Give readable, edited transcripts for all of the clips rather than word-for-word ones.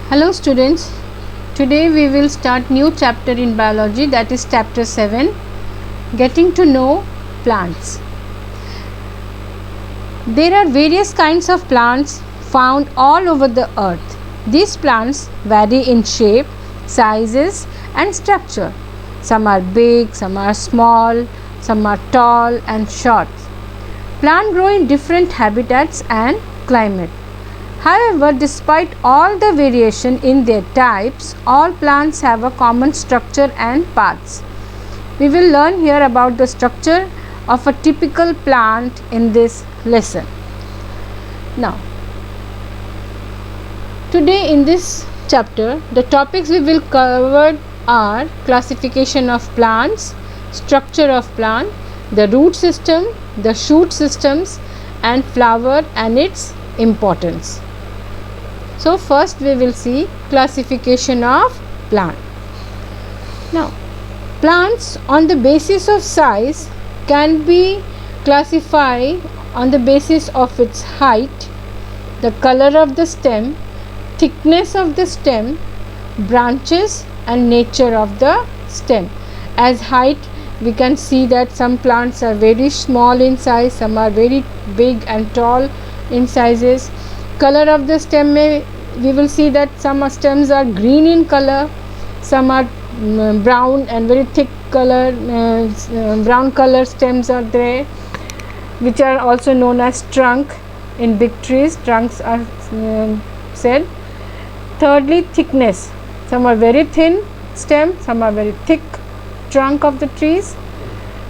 Hello students, today we will start new chapter in biology, that is chapter 7, getting to know plants. There are various kinds of plants found all over the earth. These plants vary in shape, sizes and structure. Some are big, some are small, some are tall and short. Plants grow in different habitats and climate. However, despite all the variation in their types, all plants have a common structure and paths. We will learn here about the structure of a typical plant in this lesson. Now, today in this chapter, the topics we will cover are classification of plants, structure of plant, the root system, the shoot systems and flower and its importance. So, first we will see classification of plant. Now, plants on the basis of size can be classified on the basis of its height, the color of the stem, thickness of the stem, branches and nature of the stem. As height, we can see that some plants are very small in size, some are very big and tall in sizes. Color of the stem, we will see that some stems are green in color, some are brown and very thick color, brown color stems are there, which are also known as trunk. In big trees, trunks are said. Thirdly, thickness, some are very thin stem, some are very thick trunk of the trees.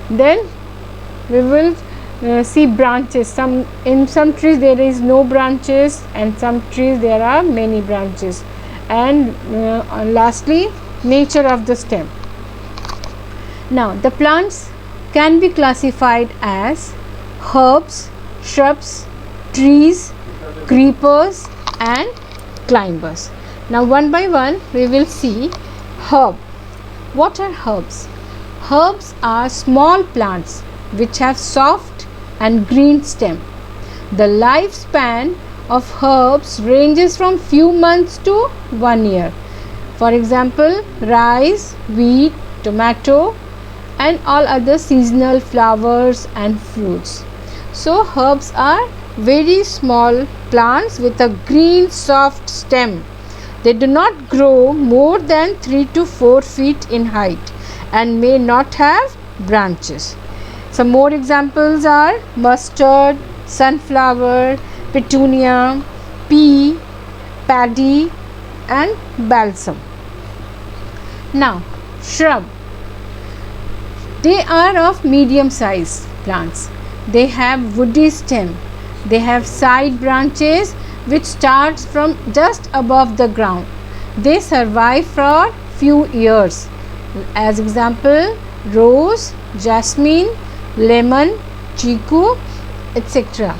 Then we will see branches. In some trees there is no branches, and some trees there are many branches. And lastly, nature of the stem. Now, the plants can be classified as herbs, shrubs, trees, creepers and climbers. Now, one by one we will see herb. What are herbs? Herbs are small plants which have soft and green stem. The lifespan of herbs ranges from few months to 1 year. For example, rice, wheat, tomato and all other seasonal flowers and fruits. So, herbs are very small plants with a green soft stem. They do not grow more than 3 to 4 feet in height and may not have branches. Some more examples are mustard, sunflower, petunia, pea, paddy and balsam. Now, shrub. They are of medium size plants. They have woody stem. They have side branches which starts from just above the ground. They survive for few years. As example, rose, jasmine, lemon, chiku, etc.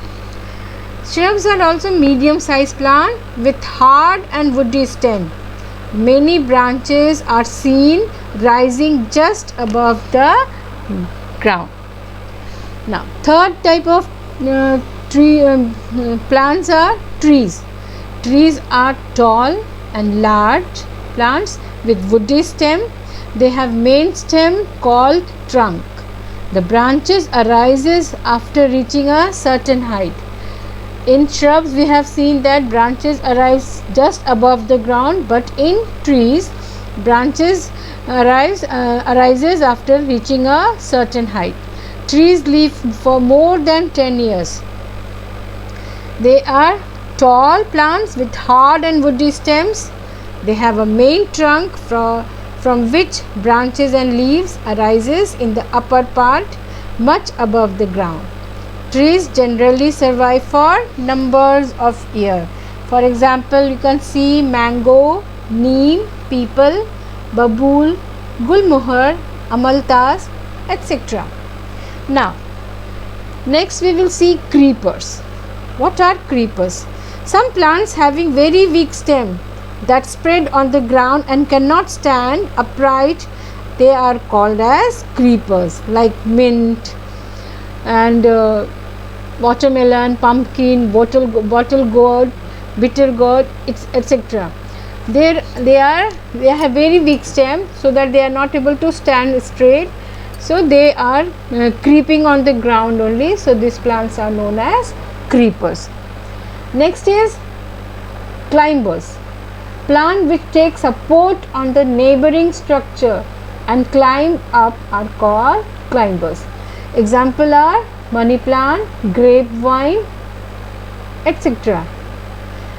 Shrubs are also medium sized plant with hard and woody stem. Many branches are seen rising just above the ground. Now, third type of plants are trees. Trees are tall and large plants with woody stem. They have main stem called trunk. The branches arises after reaching a certain height. In shrubs, we have seen that branches arise just above the ground, but in trees, branches arises after reaching a certain height. Trees live for more than 10 years. They are tall plants with hard and woody stems. They have a main trunk from which branches and leaves arises in the upper part much above the ground. Trees generally survive for numbers of years. For example, you can see mango, neem, peepal, babool, gulmohar, amaltas, etc. Now, next we will see creepers. What are creepers? Some plants having very weak stem that spread on the ground and cannot stand upright, they are called as creepers, like mint and watermelon, pumpkin, bottle gourd, bitter gourd, etc. they have very weak stem, so that they are not able to stand straight, so they are creeping on the ground only. So these plants are known as creepers. Next is climbers. Plant which take support on the neighboring structure and climb up are called climbers. Example are money plant, grapevine, etc.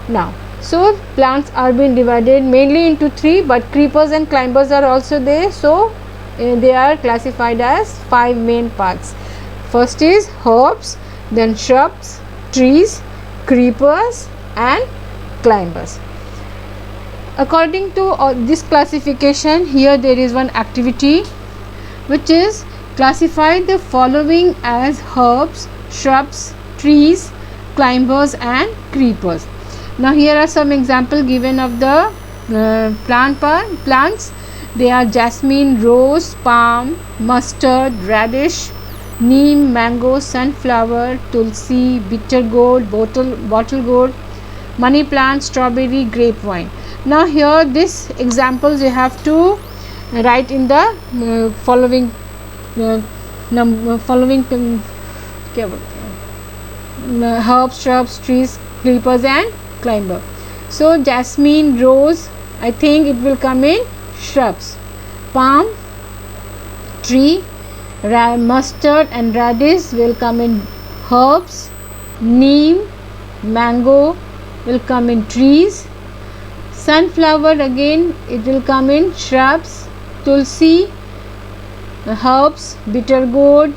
Now, so plants are being divided mainly into three, but creepers and climbers are also there. So they are classified as 5 main parts. First is herbs, then shrubs, trees, creepers and climbers. According to this classification, here there is one activity which is classify the following as herbs, shrubs, trees, climbers and creepers. Now here are some example given of the plants. They are jasmine, rose, palm, mustard, radish, neem, mango, sunflower, tulsi, bitter gourd, bottle gourd, money plant, strawberry, grapevine. Now here this examples you have to write in the following herbs, shrubs, trees, creepers and climber. So jasmine, rose, I think it will come in shrubs. Palm, tree, mustard and radish will come in herbs. Neem, mango will come in trees. Sunflower again it will come in shrubs. Tulsi, herbs. Bitter gourd,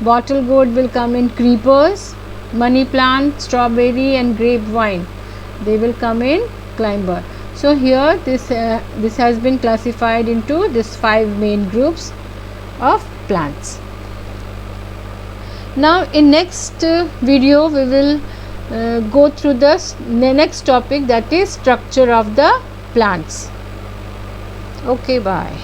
bottle gourd will come in creepers. Money plant, strawberry and grapevine, they will come in climber. So here this has been classified into this 5 main groups of plants. Now in next video we will go through the next topic, that is structure of the plants. Okay, bye.